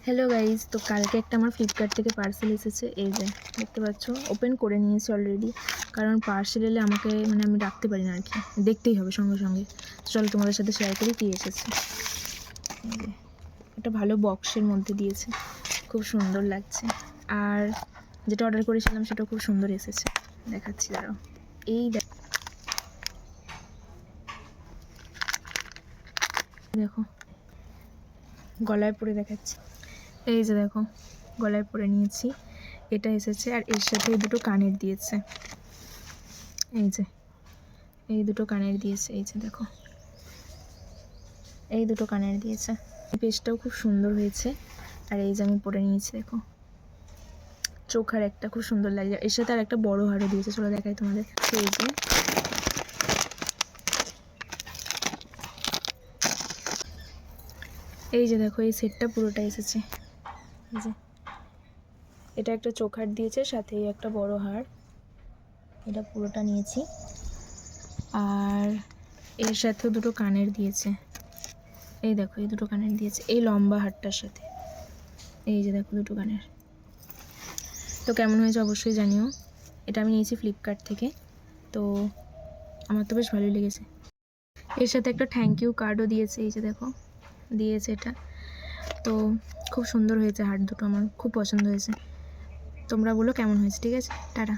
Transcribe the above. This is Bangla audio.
হ্যালো গাইজ, তো কালকে একটা আমার ফ্লিপকার্ট থেকে পার্সেল এসেছে। এই যে দেখতে পাচ্ছ, ওপেন করে নিয়েছি অলরেডি। কারণ পার্সেল এলে আমাকে আমি রাখতে পারি না আর কি, দেখতেই হবে সঙ্গে সঙ্গে। চলো তোমাদের সাথে শেয়ার করি কী এসেছে। এই যে একটা ভালো বক্সের মধ্যে দিয়েছে, খুব সুন্দর লাগছে। আর যেটা অর্ডার করেছিলাম সেটা খুব সুন্দর এসেছে, দেখাচ্ছি দাঁড়াও। এই দেখো, গলায় পরে দেখাচ্ছি। এই যে দেখো, গলায় পরে নিয়েছি, এটা এসেছে। আর এর সাথে দুটো কানের দিয়েছে। এই যে এই দুটো কানের দিয়েছে, এই যে দেখো, এই দুটো কানের দিয়েছে। পেজটাও খুব সুন্দর হয়েছে। আর এই যে আমি পরে নিয়েছি, দেখো চোখার একটা খুব সুন্দর লাগে। এর সাথে আর একটা বড় হারও দিয়েছে, চলো দেখাই তোমাদের। এই যে এই যে দেখো, এই সেটটা পুরোটা এসেছে। এই যে এটা একটা চোখার দিয়েছে, সাথেই একটা বড় হার। এটা পুরোটা নিয়েছি। আর এর সাথেও দুটো কানের দিয়েছে। এই দেখো, এই দুটো কানের দিয়েছে এই লম্বা হারটার সাথে। এই যে দেখো দুটো কানের। তো কেমন হয়েছে অবশ্যই জানিও। এটা আমি নিয়েছি ফ্লিপকার্ট থেকে, তো আমার তো বেশ ভালোই লেগেছে। এর সাথে একটা থ্যাংক ইউ কার্ডও দিয়েছে, এই যে দেখো দিয়েছে এটা। তো খুব সুন্দর হয়েছে হার দুটো, আমার খুব পছন্দ হয়েছে। তোমরা বলো কেমন হয়েছে। ঠিক আছে, টাটা।